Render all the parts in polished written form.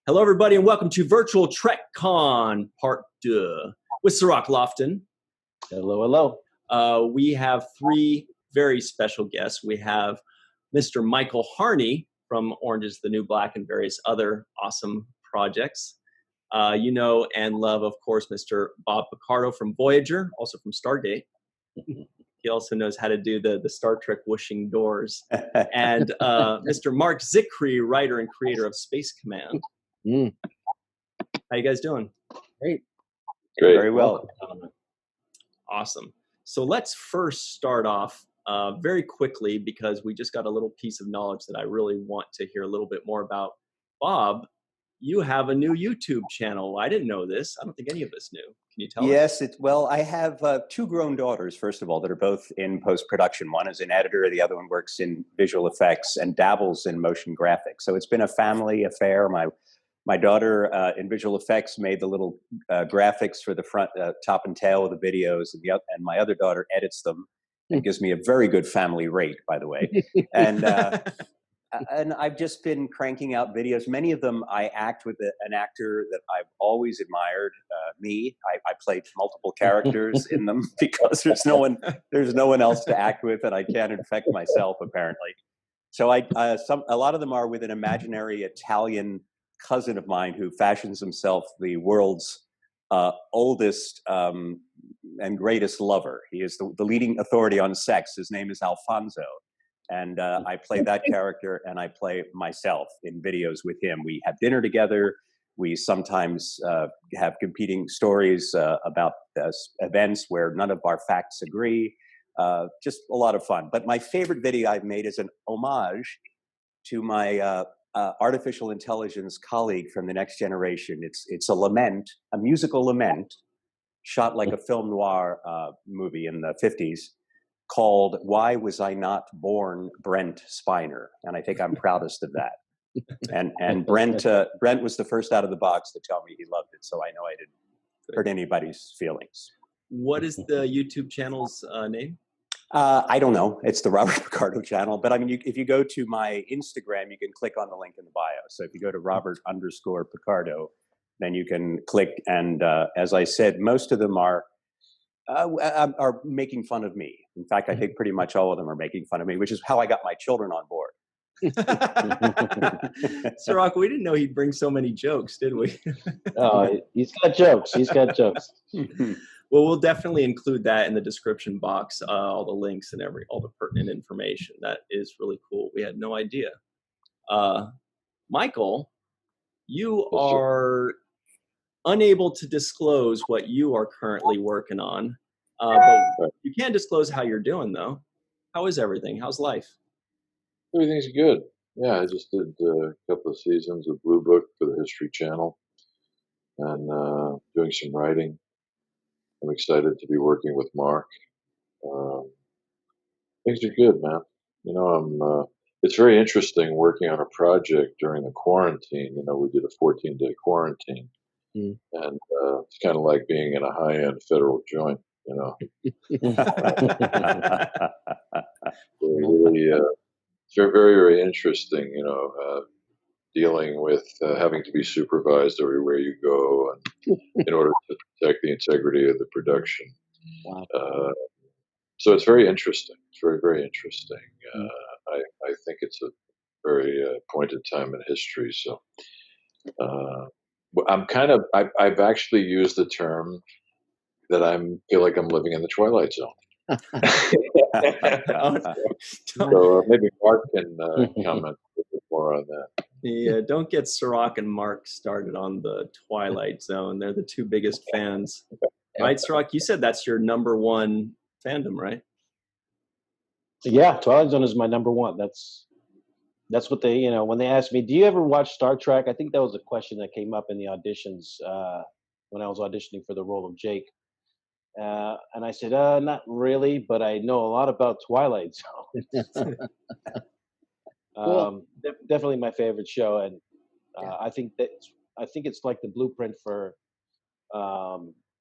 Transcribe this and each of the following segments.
Hello, everybody, and welcome to Virtual Trek Con Part 2 with Sirach Lofton. Hello, hello. We have three very special guests. We have Mr. Michael Harney from Orange is the New Black and various other awesome projects. You know and love, of course, Mr. Bob Picardo from Voyager, also from Stargate. He also knows how to do the Star Trek whooshing doors. And Mr. Marc Zicree, writer and creator of Space Command. How you guys doing? Great. Very well. Awesome. So let's first start off very quickly, because we just got a little piece of knowledge that I really want to hear a little bit more about. Bob, you have a new YouTube channel. I didn't know this. I don't think any of us knew. Can you tell us? Yes, well, I have two grown daughters, first of all, that are both in post-production. One is an editor, the other one works in visual effects and dabbles in motion graphics. So it's been a family affair. My daughter in visual effects made the little graphics for the front, top and tail of the videos, and my other daughter edits them and gives me a very good family rate, by the way. And I've just been cranking out videos. Many of them I act with an actor that I've always admired, me. I played multiple characters in them because there's no one else to act with, and I can't infect myself, apparently. So a lot of them are with an imaginary Italian cousin of mine who fashions himself the world's oldest and greatest lover. He is the leading authority on sex. His name is Alfonso. And I play that character, and I play myself in videos with him. We have dinner together. We sometimes have competing stories about events where none of our facts agree. Just a lot of fun. But my favorite video I've made is an homage to my artificial intelligence colleague from the next generation. It's a lament, a musical lament, shot like a film noir movie in the 50s, called "Why Was I Not Born Brent Spiner?" And I think I'm proudest of that. And Brent was the first out of the box to tell me he loved it, so I know I didn't hurt anybody's feelings. What is the YouTube channel's name? I don't know. It's the Robert Picardo channel. But I mean, if you go to my Instagram, you can click on the link in the bio. So if you go to Robert_Picardo, then you can click. And as I said, most of them are making fun of me. In fact, I think pretty much all of them are making fun of me, which is how I got my children on board. Sirach, we didn't know he'd bring so many jokes, did we? Oh, he's got jokes. He's got jokes. Well, we'll definitely include that in the description box, all the links and all the pertinent information. That is really cool. We had no idea. Michael, you are unable to disclose what you are currently working on, but you can disclose how you're doing, though. How is everything? How's life? Everything's good. Yeah, I just did a couple of seasons of Blue Book for the History Channel, and doing some writing. I'm excited to be working with Mark. Things are good, man. You know, it's very interesting working on a project during the quarantine. You know, we did a 14-day quarantine. And it's kind of like being in a high-end federal joint, you know. Really, it's very, very, very interesting, you know, dealing with having to be supervised everywhere you go, and in order to protect the integrity of the production. Wow. So it's very interesting. It's very, very interesting. I think it's a very pointed time in history. So. I've actually used the term that feel like I'm living in the Twilight Zone. So maybe Mark can comment a bit more on that. Yeah, don't get Sirach and Mark started on the Twilight Zone. They're the two biggest fans. Right, Sirach? You said that's your number one fandom, right? Yeah, Twilight Zone is my number one. That's what they, when they asked me, do you ever watch Star Trek? I think that was a question that came up in the auditions when I was auditioning for the role of Jake. And I said, not really, but I know a lot about Twilight Zone. Definitely my favorite show. And I think it's like the blueprint for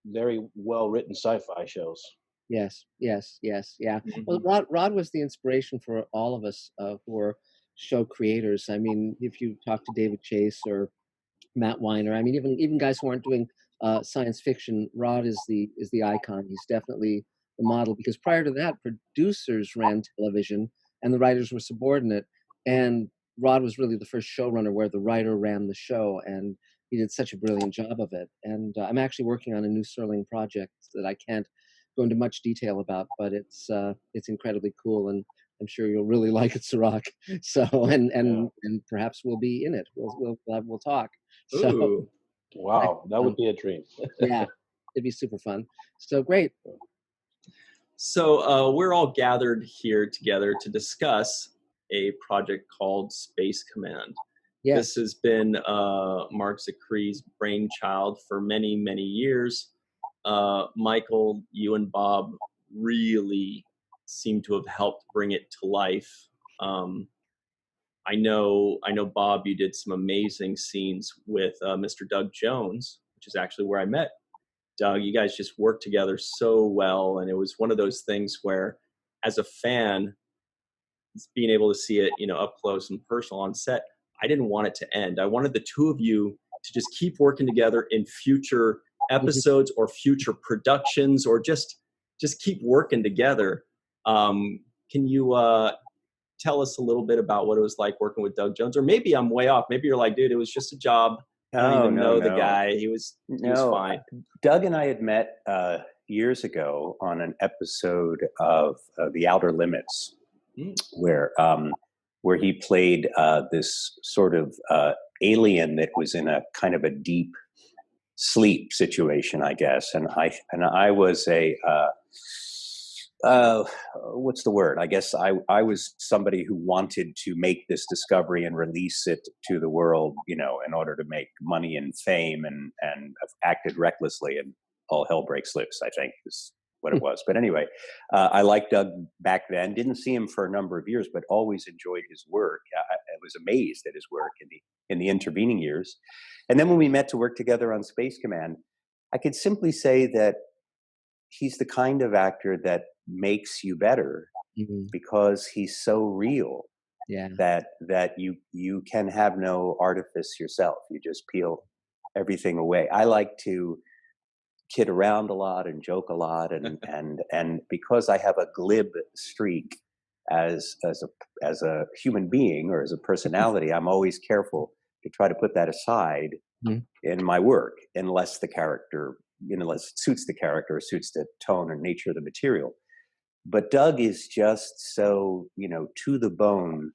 very well-written sci-fi shows. Yes, yeah. Mm-hmm. Well, Rod was the inspiration for all of us who are show creators. I mean, if you talk to David Chase or Matt Weiner. I mean, even guys who aren't doing science fiction, Rod is the icon. He's definitely the model, because prior to that, producers ran television and the writers were subordinate. And Rod was really the first showrunner where the writer ran the show, and he did such a brilliant job of it. And I'm actually working on a new Serling project that I can't go into much detail about, but it's incredibly cool, and I'm sure you'll really like it, Sirach. So and perhaps we'll be in it. We'll talk. So Ooh. Wow, that would be a dream. yeah, it'd be super fun. So great. So we're all gathered here together to discuss a project called Space Command. Yes. This has been Marc Zicree's brainchild for many, many years. Michael, you and Bob really seem to have helped bring it to life. I know, Bob, you did some amazing scenes with Mr. Doug Jones, which is actually where I met Doug. You guys just worked together so well, and it was one of those things where, as a fan, being able to see it, up close and personal on set, I didn't want it to end. I wanted the two of you to just keep working together in future episodes or future productions, or just keep working together. Can you tell us a little bit about what it was like working with Doug Jones? Or maybe I'm way off. Maybe you're like, dude, it was just a job. I don't even know the guy. He was fine. Doug and I had met years ago on an episode of The Outer Limits, where he played this sort of alien that was in a kind of a deep sleep situation, I guess. And I was a what's the word? I guess I was somebody who wanted to make this discovery and release it to the world, in order to make money and fame, and acted recklessly, and all hell breaks loose, I think is what it was. But anyway, I liked Doug back then, didn't see him for a number of years, but always enjoyed his work. I was amazed at his work in the intervening years. And then when we met to work together on Space Command, I could simply say that he's the kind of actor that makes you better, because he's so real that you can have no artifice yourself. You just peel everything away. I like to kid around a lot and joke a lot, and because I have a glib streak as a human being or as a personality, I'm always careful to try to put that aside in my work, unless the character, unless it suits the character or suits the tone or nature of the material. But Doug is just so, to the bone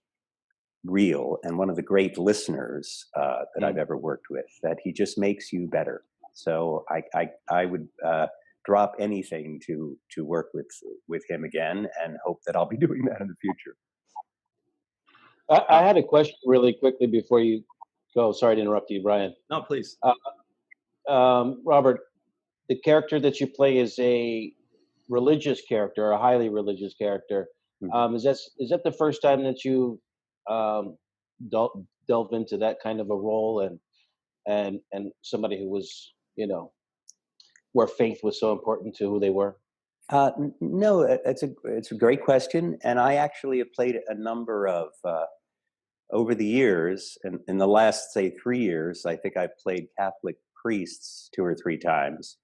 real, and one of the great listeners that I've ever worked with, that he just makes you better. So I would drop anything to work with him again, and hope that I'll be doing that in the future. I had a question really quickly before you go. Sorry to interrupt you, Brian. No, please. Robert, the character that you play is a religious character, a highly religious character. Is that the first time that you delve into that kind of a role, and somebody who was, where faith was so important to who they were? No, it's a great question, and I actually have played a number of over the years. And in the last, say, 3 years, I think I've played Catholic priests 2 or 3 times,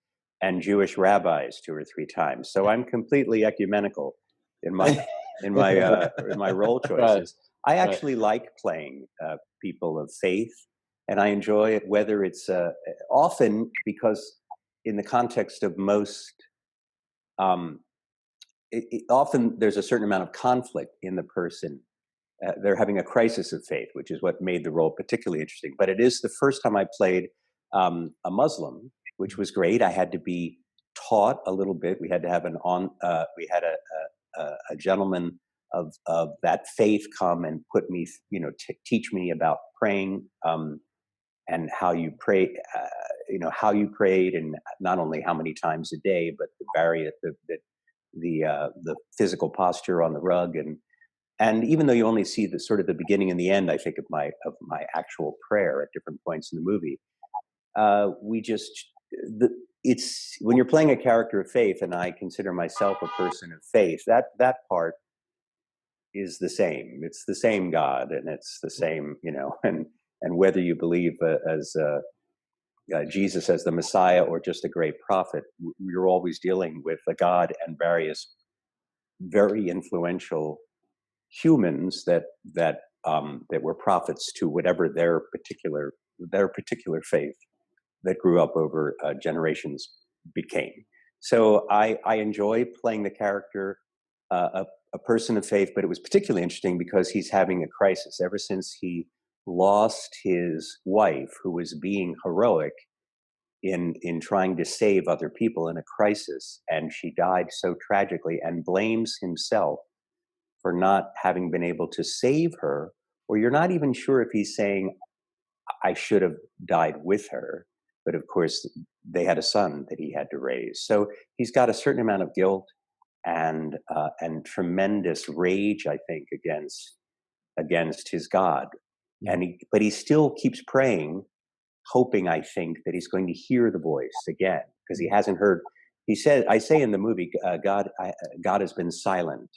and Jewish rabbis 2 or 3 times. So I'm completely ecumenical in my in my role choices. I actually like playing people of faith, and I enjoy it, whether it's often because in the context of most, often there's a certain amount of conflict in the person. They're having a crisis of faith, which is what made the role particularly interesting. But it is the first time I played a Muslim, which was great. I had to be taught a little bit. We had to have we had a gentleman of that faith come and put me, teach me about praying, and how you pray, how you prayed, and not only how many times a day, but the physical posture on the rug, and even though you only see the sort of the beginning and the end, I think, of my actual prayer at different points in the movie, it's when you're playing a character of faith, and I consider myself a person of faith, that part is the same. It's the same God, and it's the same, and and whether you believe as Jesus as the Messiah or just a great prophet, we're always dealing with a God and various very influential humans that were prophets to whatever their particular faith that grew up over generations became. So I enjoy playing the character, a person of faith, but it was particularly interesting because he's having a crisis ever since he lost his wife, who was being heroic in trying to save other people in a crisis, and she died so tragically, and blames himself for not having been able to save her. Or you're not even sure if he's saying, I should have died with her. But of course, they had a son that he had to raise. So he's got a certain amount of guilt and tremendous rage, I think, against his God. But he still keeps praying, hoping, I think, that he's going to hear the voice again, because he hasn't heard. He said, I say in the movie, God has been silent.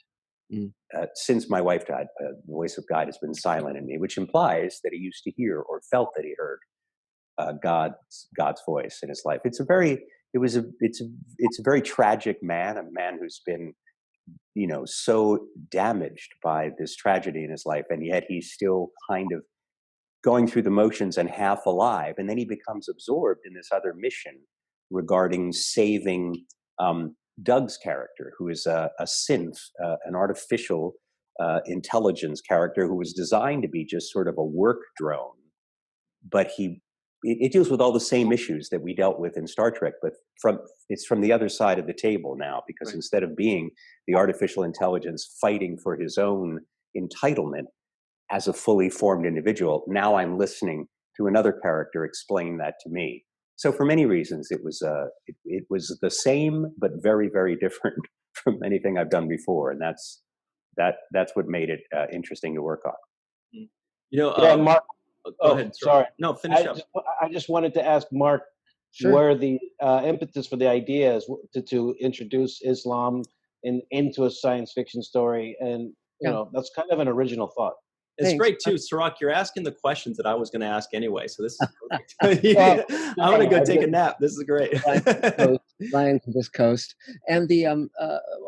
Since my wife died, the voice of God has been silent in me, which implies that he used to hear or felt that he heard God's voice in his life. It's a very tragic man, a man who's been, so damaged by this tragedy in his life, and yet he's still kind of going through the motions and half alive. And then he becomes absorbed in this other mission regarding saving Doug's character, who is a synth, an artificial intelligence character who was designed to be just sort of a work drone. But it deals with all the same issues that we dealt with in Star Trek, but it's from the other side of the table now, because instead of being the artificial intelligence fighting for his own entitlement as a fully formed individual, now I'm listening to another character explain that to me. So for many reasons, it was the same but very, very different from anything I've done before, and that's what made it interesting to work on. Mark. Go ahead. Sorry. No, finish up. I just wanted to ask Mark Sure. where the impetus for the idea is to introduce Islam into a science fiction story, and that's kind of an original thought. It's Thanks. great too, Sirach. You're asking the questions that I was going to ask anyway, so this is perfect. I'm going to go take a nap. This is great. Ryan from this coast, and and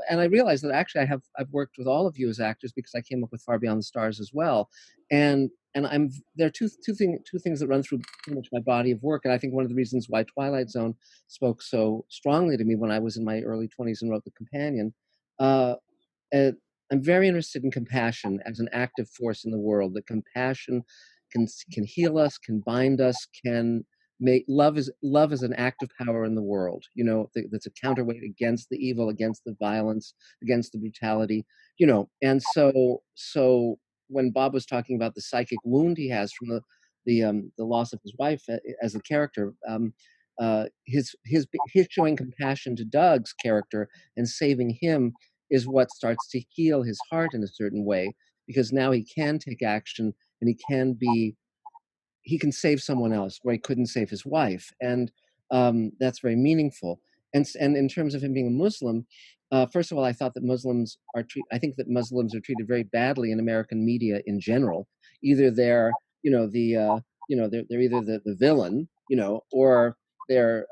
I realized that actually I've worked with all of you as actors because I came up with Far Beyond the Stars as well, and there are two things that run through pretty much my body of work, and I think one of the reasons why Twilight Zone spoke so strongly to me when I was in my early 20s and wrote The Companion. I'm very interested in compassion as an active force in the world. That compassion can heal us, can bind us, can make love is an active power in the world. That's a counterweight against the evil, against the violence, against the brutality. And so when Bob was talking about the psychic wound he has from the loss of his wife as a character, his showing compassion to Doug's character and saving him is what starts to heal his heart in a certain way, because now he can take action and he can save someone else where he couldn't save his wife, and that's very meaningful. And in terms of him being a Muslim, first of all, I think that Muslims are treated very badly in American media in general. Either they're they're either the villain, or they're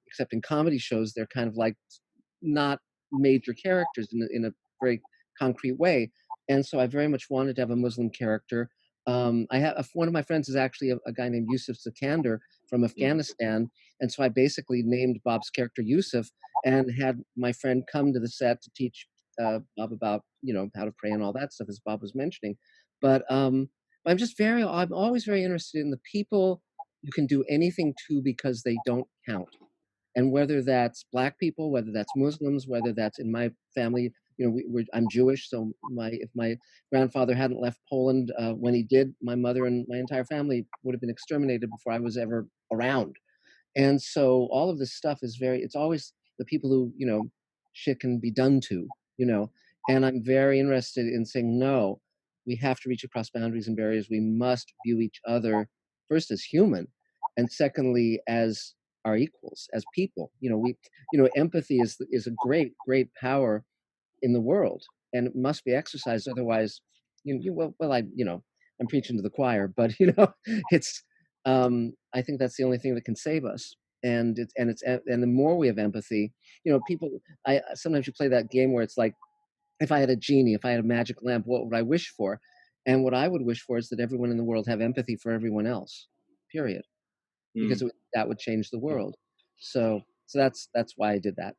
except in comedy shows they're kind of like not major characters in a very concrete way. And so I very much wanted to have a Muslim character. I have one of my friends is actually a guy named Yusuf Sikander from Afghanistan, and so I basically named Bob's character Yusuf and had my friend come to the set to teach Bob about how to pray and all that stuff, as Bob was mentioning. But I'm always very interested in the people you can do anything to because they don't count. And whether that's Black people, whether that's Muslims, whether that's in my family, I'm Jewish, so if my grandfather hadn't left Poland when he did, my mother and my entire family would have been exterminated before I was ever around. And so all of this stuff it's always the people who, shit can be done to, and I'm very interested in saying, no, we have to reach across boundaries and barriers. We must view each other first as human, and secondly as our equals, as people. Empathy is a great power in the world, and it must be exercised. Otherwise, I'm preaching to the choir, but it's I think that's the only thing that can save us. And the more we have empathy, people. I sometimes you play that game where it's like, if I had a genie, if I had a magic lamp, what would I wish for? And what I would wish for is that everyone in the world have empathy for everyone else. Period. Because that would change the world. So that's why I did that.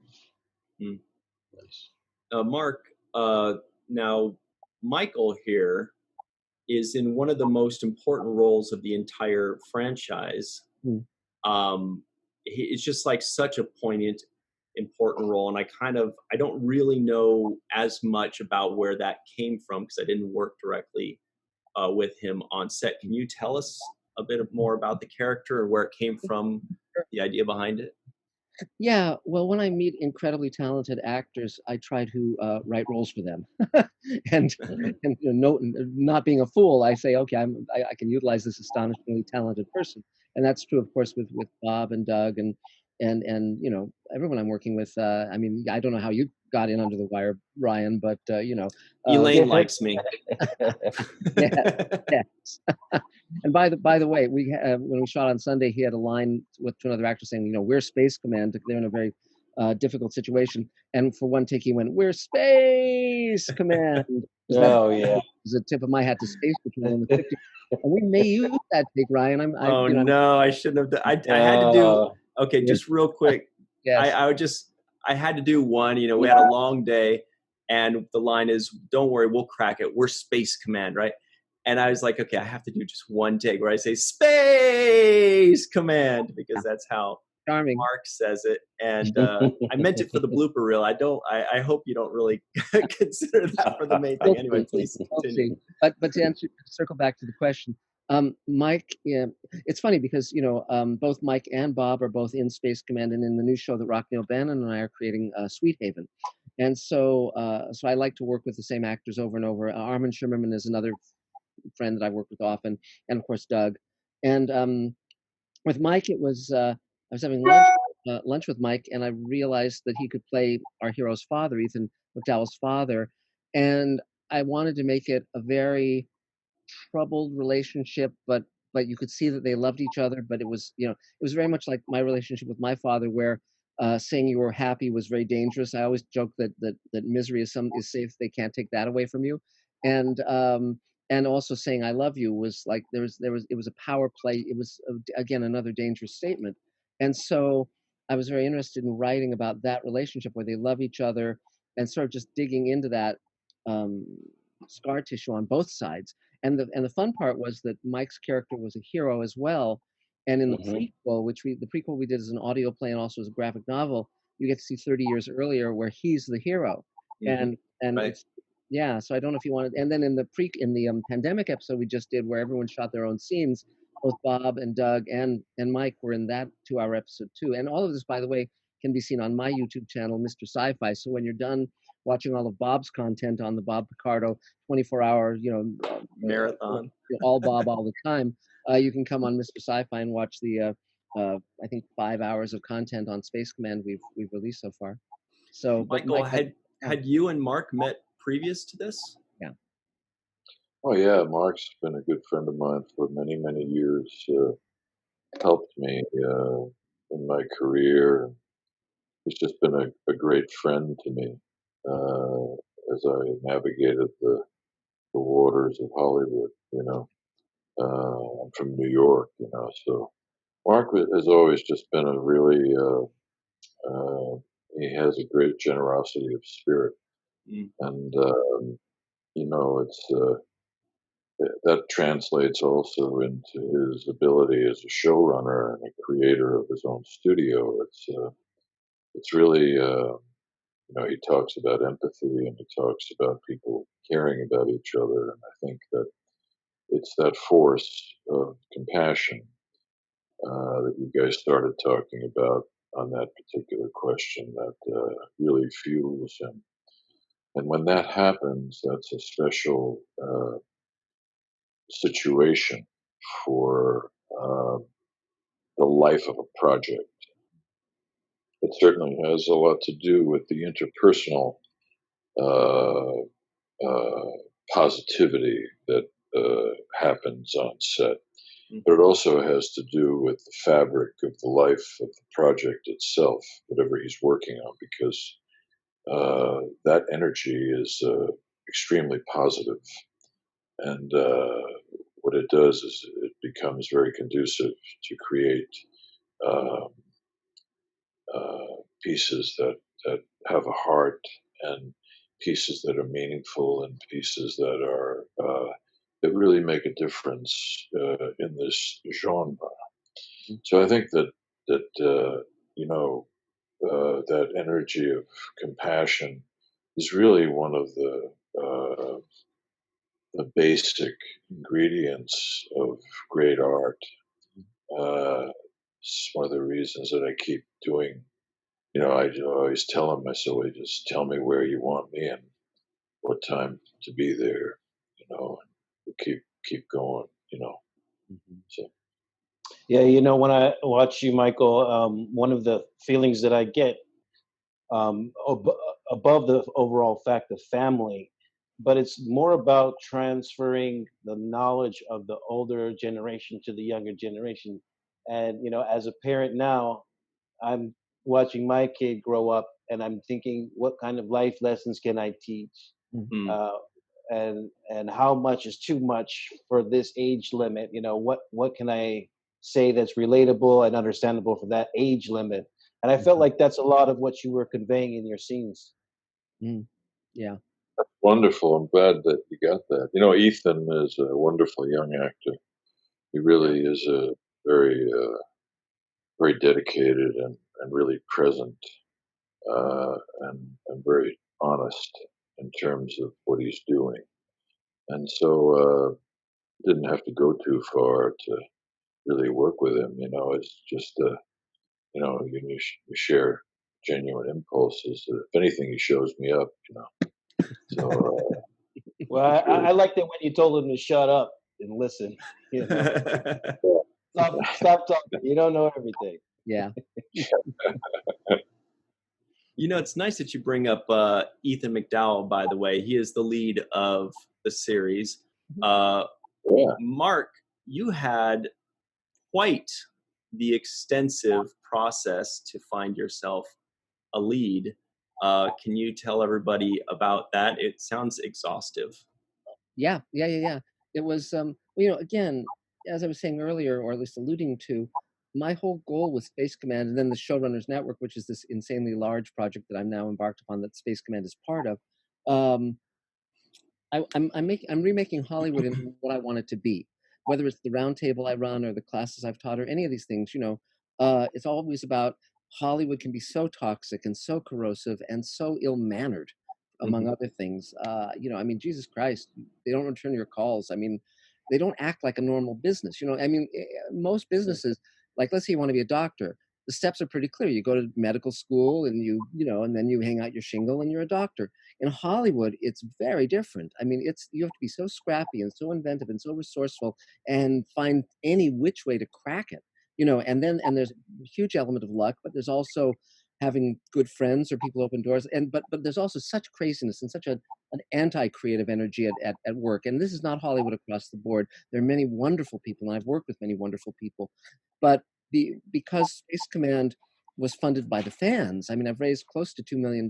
Mark, now Michael here is in one of the most important roles of the entire franchise. It's just like such a poignant, important role, and I don't really know as much about where that came from because I didn't work directly with him on set. Can you tell us a bit more about the character and where it came from, the idea behind it? Yeah, well, when I meet incredibly talented actors, I try to write roles for them, and not being a fool, I say, okay, I can utilize this astonishingly talented person, and that's true, of course, with Bob and Doug and everyone I'm working with. I mean, I don't know how you got in under the wire, Ryan, but Elaine likes me. yeah. And by the way, when we shot on Sunday, he had a line to another actor saying, "We're Space Command." They're in a very difficult situation, and for one take, he went, "We're Space Command." Oh yeah, is a tip of my hat to Space Patrol in the 50s, and we may use that take, Ryan. No, I shouldn't have. I had to do. Okay, just real quick. Yes. I had to do one. We had a long day, and the line is, "Don't worry, we'll crack it. We're Space Command, right?" And I was like, okay, I have to do just one take where I say Space Command because that's how Charming. Mark says it. And I meant it for the blooper reel. I hope you don't really consider that for the main thing. Anyway, please continue. But to circle back to the question, Mike, it's funny because both Mike and Bob are both in Space Command, and in the new show that Rockne O'Bannon and I are creating, Sweet Haven. And so I like to work with the same actors over and over. Armin Shimmerman is another friend that I work with often, and of course Doug. And with Mike, it was I was having lunch with Mike, and I realized that he could play our hero's father, Ethan McDowell's father, and I wanted to make it a very troubled relationship, but you could see that they loved each other. But it was it was very much like my relationship with my father, where saying you were happy was very dangerous. I always joke that misery is safe; they can't take that away from you, and also saying I love you was like it was a power play. It was again another dangerous statement, and so I was very interested in writing about that relationship where they love each other and sort of just digging into that scar tissue on both sides. And the fun part was that Mike's character was a hero as well. And in the prequel, the prequel we did as an audio play and also as a graphic novel, you get to see 30 years earlier where he's the hero. And right. It's, yeah, so I don't know if you wanted. And then in the pandemic episode we just did, where everyone shot their own scenes, both Bob and Doug and Mike were in that 2-hour episode too. And all of this, by the way, can be seen on my YouTube channel, Mr. Sci-Fi. So when you're done watching all of Bob's content on the Bob Picardo 24-hour, marathon, all Bob all the time, you can come on Mr. Sci-Fi and watch the I think 5 hours of content on Space Command we've released so far. So, Michael, had you and Mark met previous to this? Yeah. Oh yeah, Mark's been a good friend of mine for many, many years. Helped me in my career. He's just been a great friend to me as I navigated the waters of Hollywood. I'm from New York, so Mark has always just been a really. He has a great generosity of spirit, and it's that translates also into his ability as a showrunner and a creator of his own studio. It's really he talks about empathy and he talks about people caring about each other, and I think that it's that force of compassion that you guys started talking about on that particular question that really fuels him. And when that happens, that's a special situation for the life of a project. It certainly has a lot to do with the interpersonal positivity that happens on set. But it also has to do with the fabric of the life of the project itself, whatever he's working on, because that energy is extremely positive. And what it does is it becomes very conducive to create um, pieces that have a heart, and pieces that are meaningful, and pieces that are that really make a difference in this genre. So I think that you know that energy of compassion is really one of the basic ingredients of great art. It's one of the reasons that I keep doing. I always tell them, I say, well, just tell me where you want me and what time to be there. And we'll keep going. So. Yeah, when I watch you, Michael, one of the feelings that I get above the overall fact of family, but it's more about transferring the knowledge of the older generation to the younger generation. And as a parent now, I'm watching my kid grow up, and I'm thinking, what kind of life lessons can I teach? Mm. And how much is too much for this age limit? What can I say that's relatable and understandable for that age limit? And I felt like that's a lot of what you were conveying in your scenes. Yeah. Wonderful. I'm glad that you got that. Ethan is a wonderful young actor. He really is a very, very dedicated and really present, and very honest in terms of what he's doing. And so didn't have to go too far to really work with him. It's just, you share genuine impulses. If anything, he shows me up, So, Well, I liked it when you told him to shut up and listen. Stop talking. You don't know everything. Yeah. It's nice that you bring up Ethan McDowell, by the way. He is the lead of the series. yeah. Mark, you had quite the extensive process to find yourself a lead. Can you tell everybody about that? It sounds exhaustive. Yeah. It was, again, as I was saying earlier, or at least alluding to, my whole goal with Space Command, and then the Showrunners Network, which is this insanely large project that I'm now embarked upon that Space Command is part of. I'm remaking Hollywood into what I want it to be, whether it's the round table I run or the classes I've taught or any of these things. It's always about Hollywood can be so toxic and so corrosive and so ill-mannered, among other things. Jesus Christ, they don't return your calls. They don't act like a normal business. Most businesses, like, let's say you want to be a doctor, the steps are pretty clear. You go to medical school and and then you hang out your shingle and you're a doctor. In Hollywood, it's very different. You have to be so scrappy and so inventive and so resourceful and find any which way to crack it. And there's a huge element of luck, but there's also having good friends or people open doors. But there's also such craziness and such an anti-creative energy at work. And this is not Hollywood across the board. There are many wonderful people, and I've worked with many wonderful people. But because Space Command was funded by the fans, I've raised close to $2 million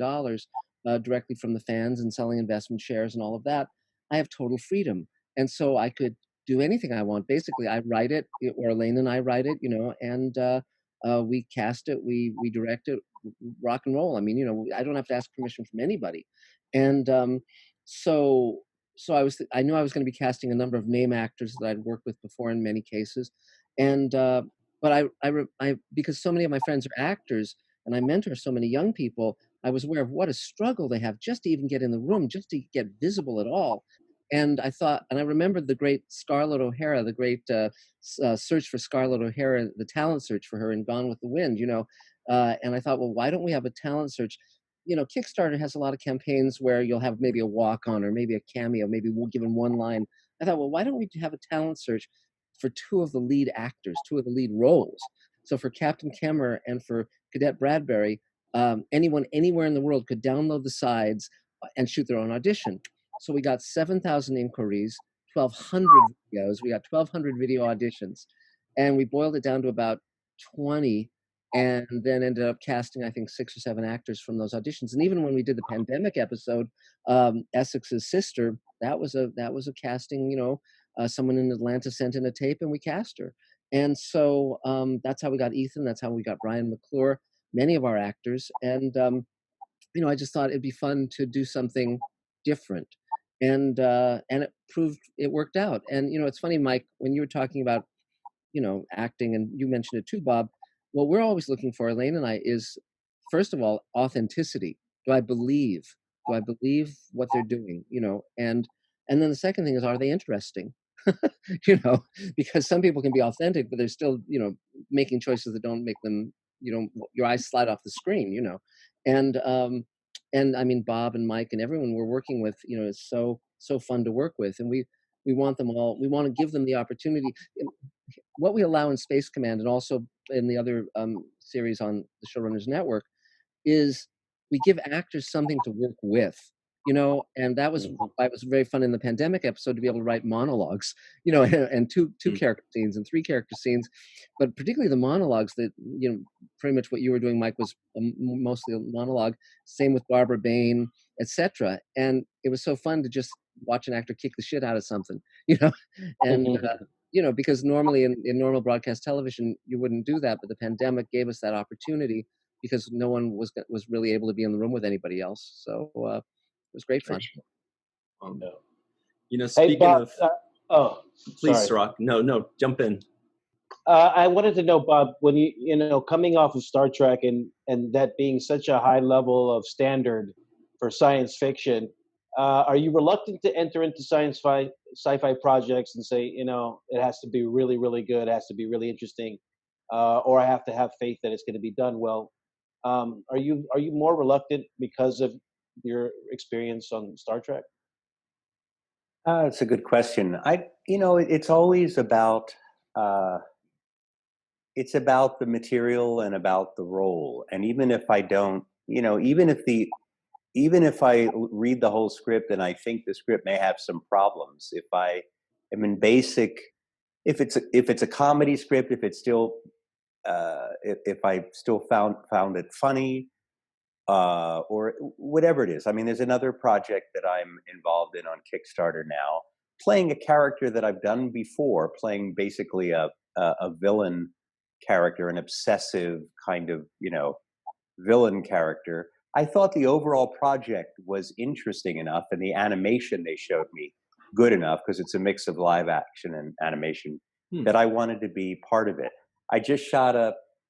directly from the fans and selling investment shares and all of that. I have total freedom. And so I could do anything I want. Basically, I write it, or Elaine and I write it, and we cast it, we direct it, rock and roll. I don't have to ask permission from anybody. And so I knew I was going to be casting a number of name actors that I'd worked with before in many cases. And but I because so many of my friends are actors and I mentor so many young people, I was aware of what a struggle they have just to even get in the room, just to get visible at all. And I remembered the great Scarlett O'Hara, the great search for Scarlett O'Hara, the talent search for her in Gone with the Wind, and I thought, well, why don't we have a talent search? Kickstarter has a lot of campaigns where you'll have maybe a walk-on or maybe a cameo, maybe we'll give them one line. I thought, well, why don't we have a talent search for two of the lead actors, two of the lead roles? So for Captain Kemmer and for Cadet Bradbury, anyone anywhere in the world could download the sides and shoot their own audition. So we got 7,000 inquiries, 1,200 videos. We got 1,200 video auditions, and we boiled it down to about 20, and then ended up casting, I think, 6 or 7 actors from those auditions. And even when we did the pandemic episode, Essex's sister, that was a casting. You know, someone in Atlanta sent in a tape, and we cast her. And so that's how we got Ethan. That's how we got Brian McClure, many of our actors. And you know, I just thought it'd be fun to do something different, and it worked out. And you know, it's funny, Mike, when you were talking about, you know, acting, and you mentioned it too, Bob. What we're always looking for, Elaine and I, is first of all authenticity. Do I believe? Do I believe what they're doing? You know, and then the second thing is, are they interesting? You know, because some people can be authentic, but they're still, you know, making choices that don't make them, you know, your eyes slide off the screen. You know, and I mean, Bob and Mike and everyone we're working with, you know, is so fun to work with, and we want them all. We want to give them the opportunity. What we allow in Space Command, and also in the other series on the Showrunners Network, is we give actors something to work with, you know, and that was why it was very fun in the pandemic episode to be able to write monologues, you know, and two character scenes and 3 character scenes, but particularly the monologues that, you know, pretty much what you were doing, Mike, was mostly a monologue. Same with Barbara Bain, etc. And it was so fun to just watch an actor kick the shit out of something, you know, and you know, because normally in normal broadcast television you wouldn't do that, but the pandemic gave us that opportunity because no one was really able to be in the room with anybody else. So it was great fun. You know, Hey, speaking Bob, of, please, sorry. Sirach, no, jump in. I wanted to know, Bob, when you know, coming off of Star Trek and that being such a high level of standard for science fiction, are you reluctant to enter into sci-fi projects and say, you know, it has to be really, really good, it has to be really interesting, or I have to have faith that it's going to be done well? Are you more reluctant because of your experience on Star Trek? It's a good question. You know, it's always about it's about the material and about the role. And even if I don't, you know, even if I read the whole script and I think the script may have some problems, if I am in basic, if it's a comedy script, if it's still if I still found it funny, or whatever it is. I mean, there's another project that I'm involved in on Kickstarter now, playing a character that I've done before, playing basically a villain character, an obsessive kind of, you know, villain character. I thought the overall project was interesting enough, and the animation they showed me good enough, because it's a mix of live action and animation, that I wanted to be part of it. I just shot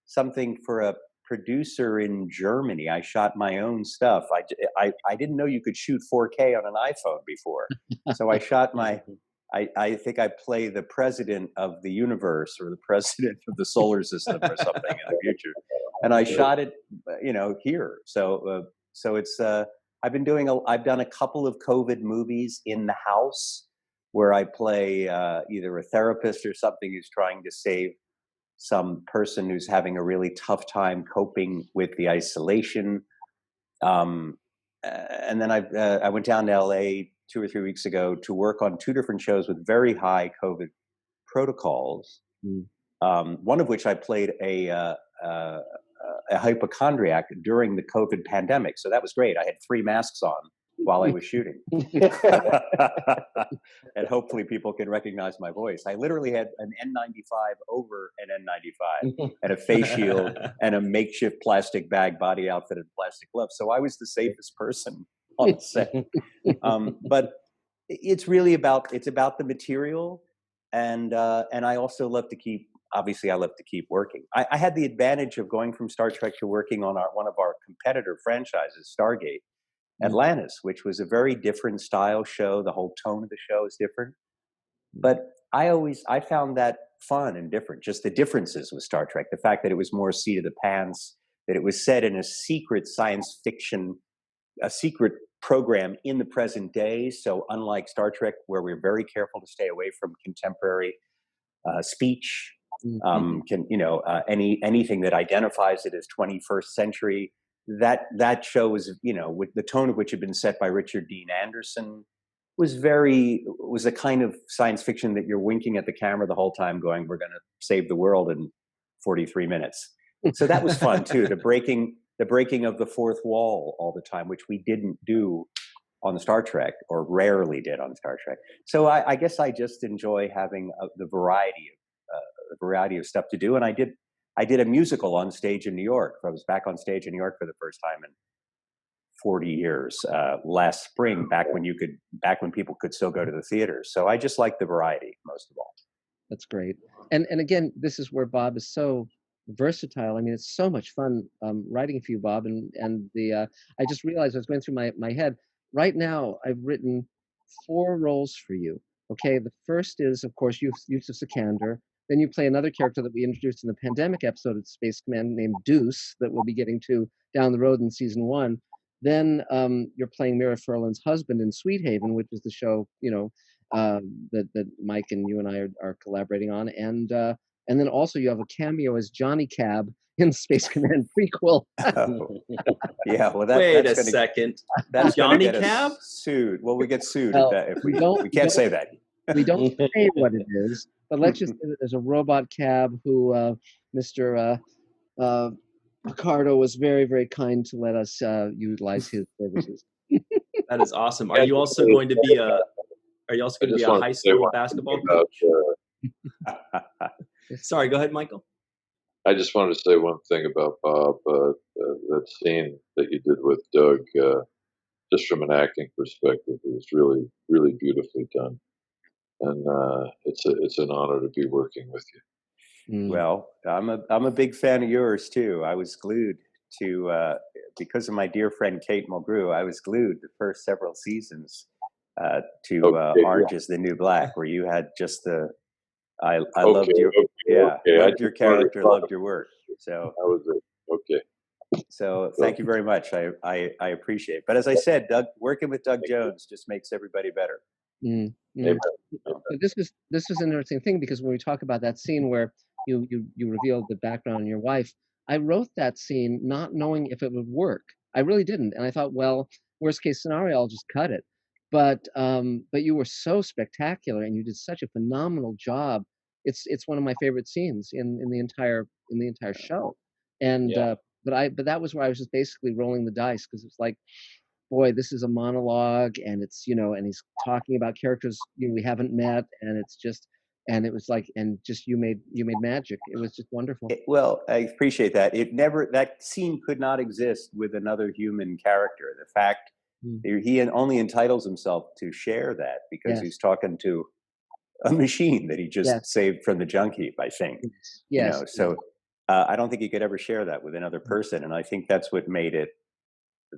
something for a producer in Germany. I shot my own stuff. I didn't know you could shoot 4K on an iPhone before, so I shot my. I think I play the president of the universe or the president of the solar system or something in the future, and I shot it, you know, here. So it's I've done a couple of COVID movies in the house where I play either a therapist or something who's trying to save some person who's having a really tough time coping with the isolation. And then I went down to LA 2 or 3 weeks ago to work on 2 different shows with very high COVID protocols. One of which I played a hypochondriac during the COVID pandemic. So that was great. I had 3 masks on while I was shooting. And hopefully people can recognize my voice. I literally had an N95 over an N95 and a face shield and a makeshift plastic bag, body outfit, and plastic gloves. So I was the safest person on set. But it's really about the material, and I also love to keep. Obviously, I love to keep working. I had the advantage of going from Star Trek to working on one of our competitor franchises, Stargate Atlantis, which was a very different style show. The whole tone of the show is different. But I found that fun and different. Just the differences with Star Trek, the fact that it was more seat of the pants, that it was set in a secret science fiction, a secret program in the present day. So unlike Star Trek, where we're very careful to stay away from contemporary speech, anything that identifies it as 21st century. That show was, you know, with the tone of which had been set by Richard Dean Anderson, was a kind of science fiction that you're winking at the camera the whole time, going, "We're going to save the world in 43 minutes." So that was fun too. The breaking of the fourth wall all the time, which we didn't do on Star Trek, or rarely did on Star Trek. So I guess I just enjoy having the variety of stuff to do. And I did a musical on stage in New York. I was back on stage in New York for the first time in 40 years last spring, back when people could still go to the theaters. So I just like the variety most of all. That's great. And again, this is where Bob is so versatile. I mean, it's so much fun writing for you, Bob. And I just realized, I was going through my head. Right now, I've written 4 roles for you. Okay, the first is, of course, Yusuf Sikander. Then you play another character that we introduced in the pandemic episode of Space Command named Deuce, that we'll be getting to down the road in season 1. Then you're playing Mira Furlan's husband in Sweet Haven, which is the show, that Mike and you and I are collaborating on. And then also you have a cameo as Johnny Cab in Space Command prequel. Yeah, well, wait a second. That's Johnny gonna get Cab? us sued. Well, we get sued Well, if we can't say that. We don't say what it is, but let's just say that there's a robot cab who Mr. Picardo was very, very kind to let us utilize his services. That is awesome. Are you also going to be a high school basketball coach? Sorry, go ahead, Michael. I just wanted to say one thing about Bob. That scene that you did with Doug, just from an acting perspective, it was really, really beautifully done, and it's an honor to be working with you. Well, I'm a big fan of yours too. I was glued to because of my dear friend Kate Mulgrew. I was glued the first several seasons to Orange is the New Black, where you had just the. I loved your loved your character, loved your work. So that was it. Okay. So thank you very much. I appreciate it. But as I said, working with Doug Jones just makes everybody better. But this is an interesting thing, because when we talk about that scene where you revealed the background on your wife, I wrote that scene not knowing if it would work. I really didn't, and I thought, well, worst case scenario, I'll just cut it. But you were so spectacular, and you did such a phenomenal job. It's one of my favorite scenes in the entire show. And but that was where I was just basically rolling the dice, because it's like, boy, this is a monologue, and it's and he's talking about characters we haven't met, and it's just, and it was like, and just you made magic. It was just wonderful. Well, I appreciate that. That scene could not exist with another human character. The fact he only entitles himself to share that because he's talking to a machine that he just saved from the junk heap, I think. Yes. So I don't think he could ever share that with another person, and I think that's what made it.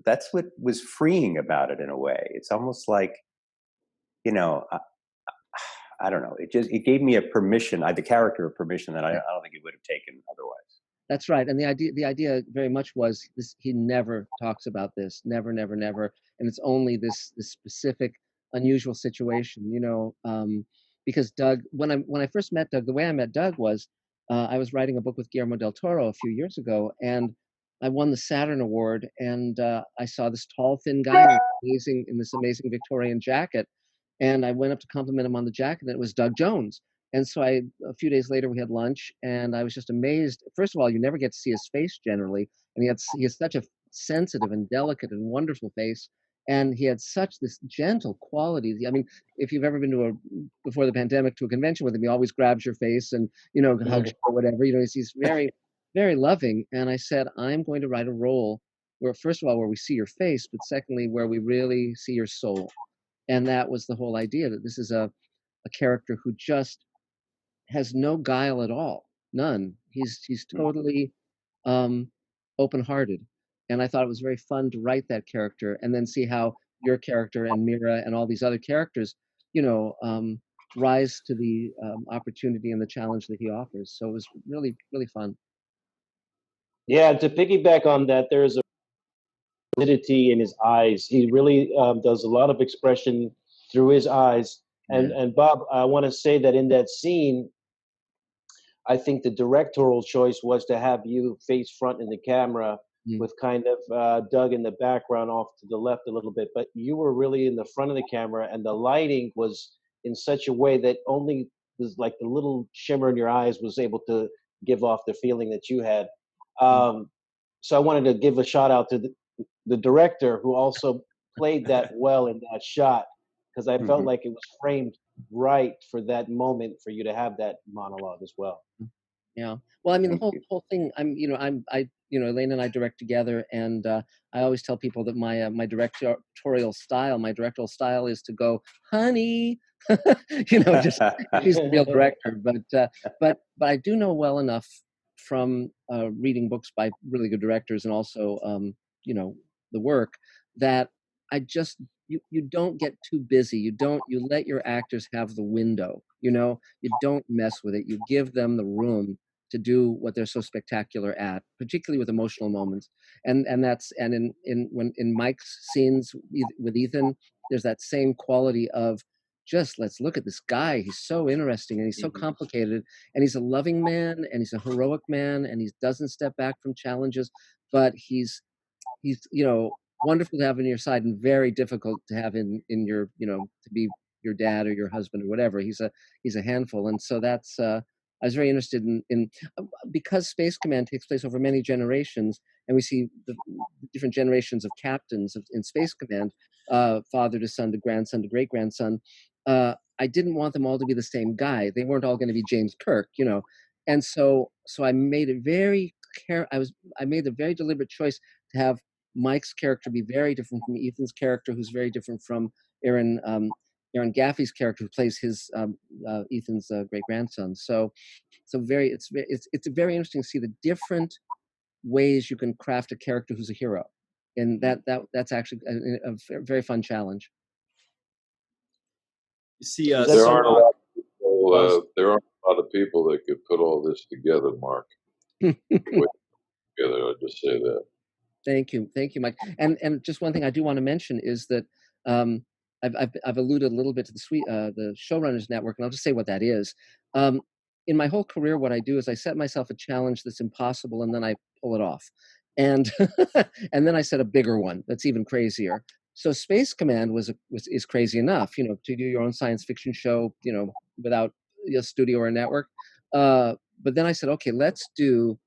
That's what was freeing about it in a way. It's almost like, I don't know. It gave me the character a permission that I don't think he would have taken otherwise. That's right. And the idea very much was this: he never talks about this, never, never, never. And it's only this specific, unusual situation, because Doug, when I first met Doug, the way I met Doug was, I was writing a book with Guillermo del Toro a few years ago, and I won the Saturn Award, and I saw this tall, thin guy in this amazing Victorian jacket, and I went up to compliment him on the jacket, and it was Doug Jones. And so a few days later, we had lunch, and I was just amazed. First of all, you never get to see his face generally, and he has such a sensitive and delicate and wonderful face, and he had such this gentle quality. I mean, if you've ever been before the pandemic to a convention with him, he always grabs your face and hugs you or whatever. He's very, very loving. And I said, I'm going to write a role where, first of all, where we see your face, but secondly, where we really see your soul. And that was the whole idea, that this is a character who just has no guile at all, none. He's totally open-hearted, and I thought it was very fun to write that character and then see how your character and Mira and all these other characters, rise to the opportunity and the challenge that he offers. So it was really, really fun. Yeah, to piggyback on that, there's a lucidity in his eyes. He really does a lot of expression through his eyes. And Bob, I want to say that in that scene, I think the directorial choice was to have you face front in the camera with kind of Doug in the background off to the left a little bit, but you were really in the front of the camera, and the lighting was in such a way that only was like the little shimmer in your eyes was able to give off the feeling that you had. So I wanted to give a shout out to the director who also played that well in that shot, because I felt like it was framed right for that moment for you to have that monologue as well. Yeah. Well, I mean, the whole thing. Elaine and I direct together, and I always tell people that my directorial style is to go, honey, just she's the real director. But I do know well enough from reading books by really good directors and also the work that I just you don't get too busy. You let your actors have the window. You don't mess with it. You give them the room to do what they're so spectacular at, particularly with emotional moments. And in Mike's scenes with Ethan, there's that same quality of just, let's look at this guy. He's so interesting and he's so complicated, and he's a loving man and he's a heroic man and he doesn't step back from challenges, but he's wonderful to have on your side and very difficult to have in your, to be your dad or your husband or whatever. He's a handful. And so that's, I was very interested in because Space Command takes place over many generations, and we see the different generations of captains in Space Command, father to son to grandson to great grandson. I didn't want them all to be the same guy. They weren't all going to be James Kirk, and so I made it I made a very deliberate choice to have Mike's character be very different from Ethan's character, who's very different from Aaron Gaffey's character, who plays his Ethan's great grandson. So it's very interesting to see the different ways you can craft a character who's a hero, and that's actually a very fun challenge. You see, there aren't a lot of people that could put all this together, Mark. Together, I'll just say that. Thank you, Mike. And just one thing I do want to mention is that I've alluded a little bit to the Showrunners Network, and I'll just say what that is. In my whole career, what I do is I set myself a challenge that's impossible, and then I pull it off, and and then I set a bigger one that's even crazier. So Space Command is crazy enough, to do your own science fiction show, without a studio or a network. But then I said, okay, let's do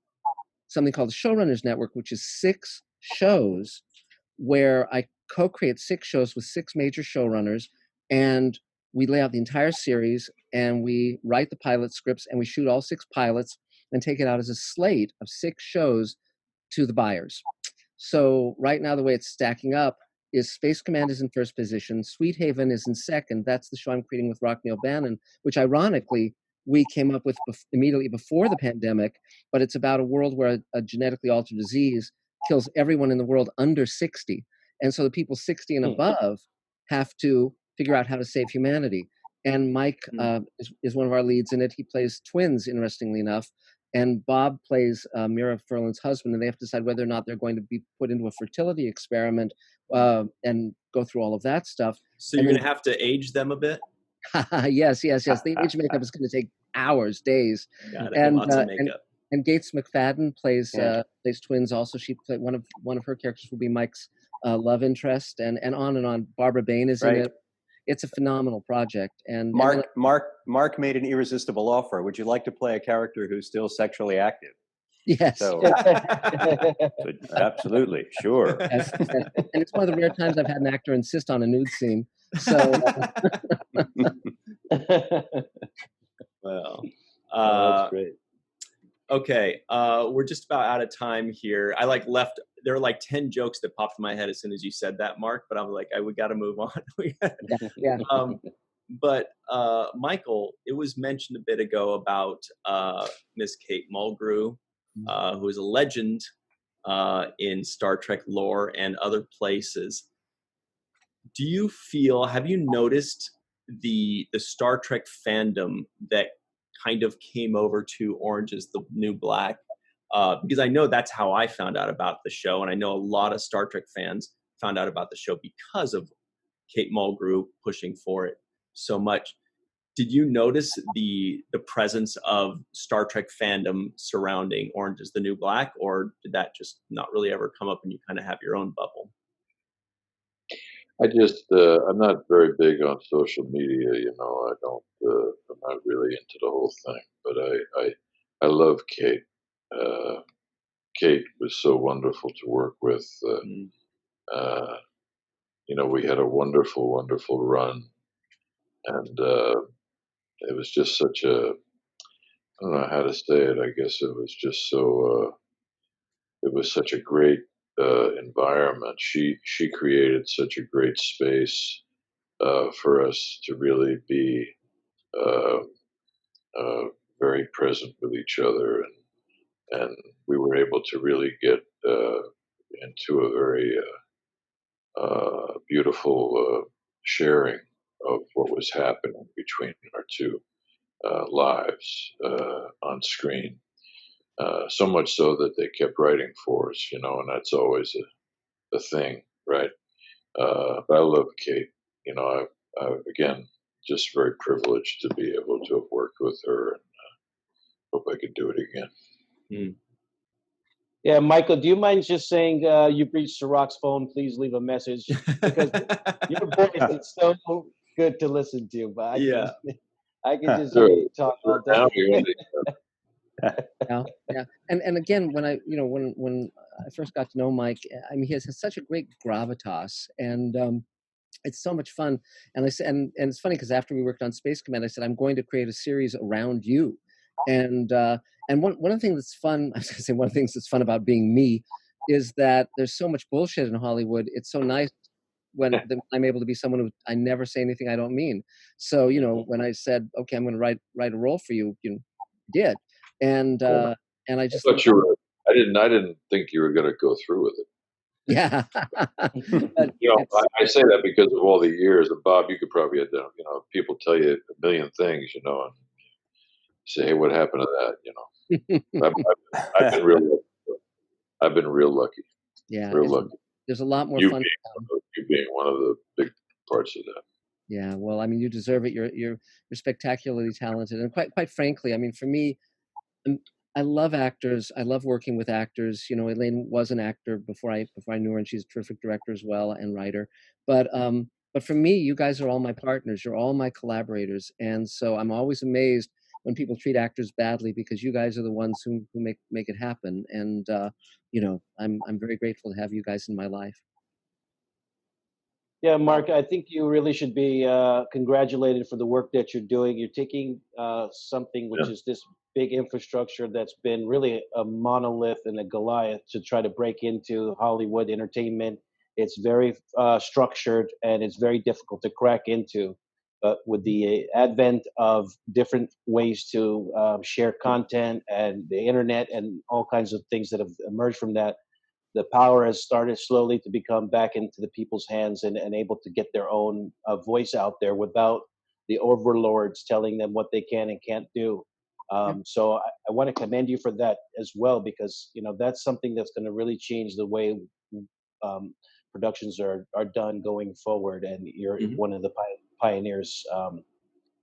something called the Showrunners Network, which is 6 shows where I co-create 6 shows with 6 major showrunners, and we lay out the entire series, and we write the pilot scripts, and we shoot all 6 pilots and take it out as a slate of 6 shows to the buyers. So right now, the way it's stacking up is Space Command is in first position, Sweet Haven is in second. That's the show I'm creating with Rockne O'Bannon, which ironically we came up with immediately before the pandemic, but it's about a world where a genetically altered disease kills everyone in the world under 60. And so the people 60 and above have to figure out how to save humanity. And Mike is one of our leads in it. He plays twins, interestingly enough. And Bob plays Mira Furlan's husband, and they have to decide whether or not they're going to be put into a fertility experiment and go through all of that stuff. So you're going to have to age them a bit? Yes. The age makeup is going to take hours, days. Got it. Lots of makeup. And Gates McFadden plays twins also. She played one of her characters will be Mike's love interest, and on. Barbara Bain is in it. It's a phenomenal project. And Mark made an irresistible offer. Would you like to play a character who's still sexually active? Yes. So, absolutely, sure. Yes. And it's one of the rare times I've had an actor insist on a nude scene. So. Well, that's great. Okay, we're just about out of time here. There are like 10 jokes that popped in my head as soon as you said that, Mark, but I'm like, we got to move on. Yeah. But Michael, it was mentioned a bit ago about Miss Kate Mulgrew, who is a legend in Star Trek lore and other places. Have you noticed the Star Trek fandom that kind of came over to Orange is the New Black? Because I know that's how I found out about the show, and I know a lot of Star Trek fans found out about the show because of Kate Mulgrew pushing for it so much. did you notice the presence of Star Trek fandom surrounding Orange is the New Black, or did that just not really ever come up and you kind of have your own bubble? I just, I'm not very big on social media, you know. I don't, I'm not really into the whole thing. But I love Kate. Uh, Kate was so wonderful to work with. Uh, you know, we had a wonderful, wonderful run, and it was just such a, I don't know how to say it. I guess it was just so. It was such a great environment. She created such a great space for us to really be uh, uh, very present with each other, and we were able to really get into a very beautiful sharing of what was happening between our two lives on screen. So much so that they kept writing for us, you know, and that's always a thing, right? But I love Kate. You know, again, just very privileged to be able to have worked with her, and hope I could do it again. Mm. Yeah, Michael, do you mind just saying you've reached Sirach's phone? Please leave a message because your voice is so good to listen to. But Yeah. I can just hear you talk all day. Now we only Yeah. And again, when when I first got to know Mike, I mean, he has such a great gravitas, and it's so much fun. And I said, and it's funny because after we worked on Space Command, I said, I'm going to create a series around you. And one of the things that's fun, I was going to say one of the things that's fun about being me is that there's so much bullshit in Hollywood. It's so nice when I'm able to be someone who I never say anything I don't mean. So, you know, when I said, okay, I'm going to write a role for you, you know, did. And I just thought you were. I didn't think you were going to go through with it. yeah. But You know, I say that because of all the years. And Bob, you could probably, you know, people tell you a million things, you know, and say, "Hey, what happened to that?" You know, I've been real lucky. I've been real lucky. yeah, Real lucky. there's a lot more You fun. being one of the big parts of that. Yeah, well, I mean, you deserve it. You're spectacularly talented, and quite frankly, I mean, for me, um, I love actors. I love working with actors. You know, Elaine was an actor before I knew her, and she's a terrific director as well and writer. But for me, you guys are all my partners. You're all my collaborators, and so I'm always amazed when people treat actors badly because you guys are the ones who make it happen. And you know, I'm very grateful to have you guys in my life. Yeah, Mark, I think you really should be congratulated for the work that you're doing. You're taking something which Yeah. is this big infrastructure that's been really a monolith and a Goliath to try to break into Hollywood entertainment. It's very structured and it's very difficult to crack into. But with the advent of different ways to share content and the internet and all kinds of things that have emerged from that, the power has started slowly to become back into the people's hands and able to get their own voice out there without the overlords telling them what they can and can't do. So I want to commend you for that as well, because you know that's something that's going to really change the way productions are done going forward, and you're one of the pioneers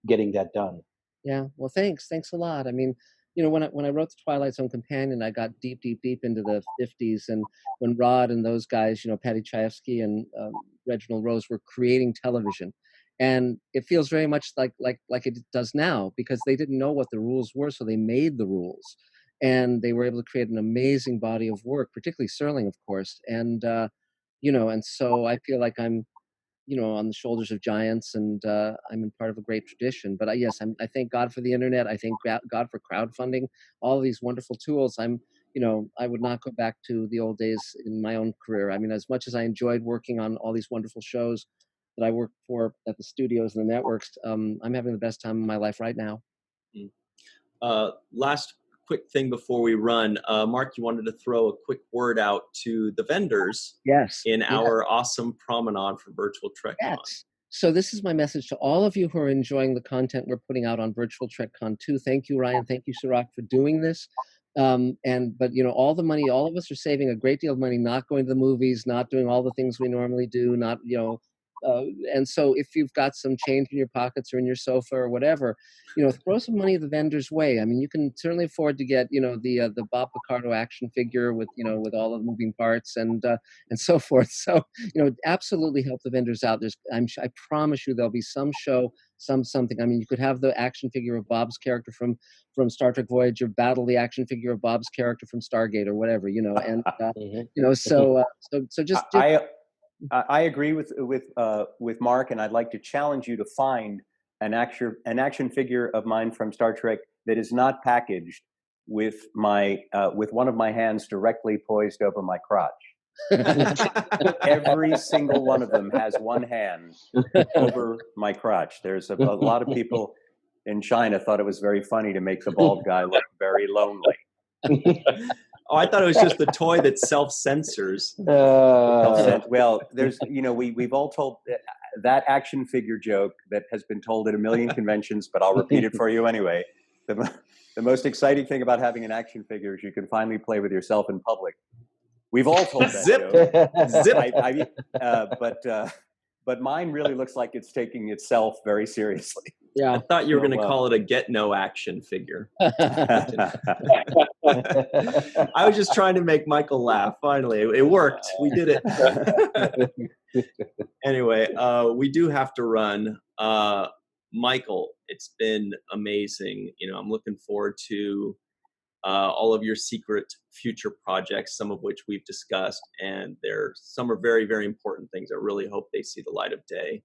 getting that done. Yeah, well, thanks a lot. I mean, you know, when I wrote the Twilight Zone companion, I got deep into the '50s, and when Rod and those guys, you know, Patty Chayefsky and Reginald Rose were creating television, and it feels very much like it does now because they didn't know what the rules were, so they made the rules, and they were able to create an amazing body of work, particularly Serling, of course, and you know, and so I feel like I'm, you know, on the shoulders of giants, and I'm in part of a great tradition. But yes, I thank God for the internet. I thank God for crowdfunding, all these wonderful tools. You know, I would not go back to the old days in my own career. I mean, as much as I enjoyed working on all these wonderful shows that I worked for at the studios and the networks, I'm having the best time of my life right now. Last quick thing before we run, Mark, you wanted to throw a quick word out to the vendors in our awesome promenade for Virtual Trek Con. Yes. So this is my message to all of you who are enjoying the content we're putting out on Virtual Trek Con 2. Thank you, Ryan. Thank you, Sirach, for doing this. But you know, all the money, all of us are saving a great deal of money, not going to the movies, not doing all the things we normally do, not, you know, and so if you've got some change in your pockets or in your sofa or whatever, throw some money the vendor's way. I mean, you can certainly afford to get, the Bob Picardo action figure with, with all of the moving parts and so forth. So, absolutely help the vendors out. I promise you there'll be some show, something. I mean, you could have the action figure of Bob's character from Star Trek Voyager battle the action figure of Bob's character from Stargate or whatever, and so just I agree with Mark, and I'd like to challenge you to find an action figure of mine from Star Trek that is not packaged with one of my hands directly poised over my crotch. Every single one of them has one hand over my crotch. There's a lot of people in China thought it was very funny to make the bald guy look very lonely. Oh, I thought it was just the toy that self-censors. Well, there's, we've all told that action figure joke that has been told at a million conventions, but I'll repeat it for you anyway. The most exciting thing about having an action figure is you can finally play with yourself in public. We've all told that joke. But mine really looks like it's taking itself very seriously. Yeah, I thought you were going to call it a get no action figure. I was just trying to make Michael laugh. Finally, it worked. We did it. Anyway, we do have to run. Michael, it's been amazing. I'm looking forward to all of your secret future projects, some of which we've discussed, and some are very, very important things. I really hope they see the light of day.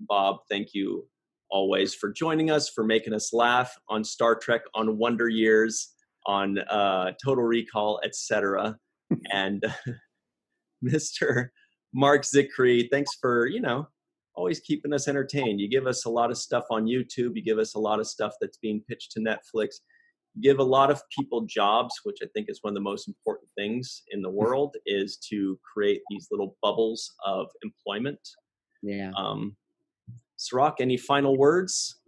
Bob, thank you always for joining us, for making us laugh on Star Trek, on Wonder Years, on Total Recall, etc. And Mr. Marc Zicree, thanks for, always keeping us entertained. You give us a lot of stuff on YouTube. You give us a lot of stuff that's being pitched to Netflix. You give a lot of people jobs, which I think is one of the most important things in the world, is to create these little bubbles of employment. Yeah. Sirach, any final words?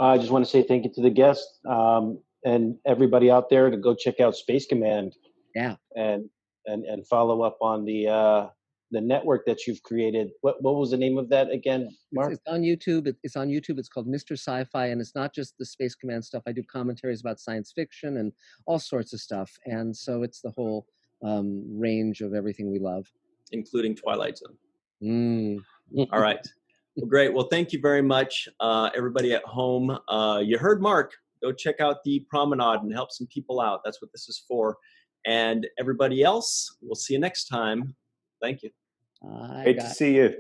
I just want to say thank you to the guests and everybody out there to go check out Space Command. Yeah. And follow up on the network that you've created. What was the name of that again, Mark? It's on YouTube. It's on YouTube. It's called Mr. Sci-Fi, and it's not just the Space Command stuff. I do commentaries about science fiction and all sorts of stuff, and so it's the whole range of everything we love, including Twilight Zone. All right. Well, great. Well, thank you very much, everybody at home. You heard Mark. Go check out the Promenade and help some people out. That's what this is for. And everybody else, we'll see you next time. Thank you. Great to see you.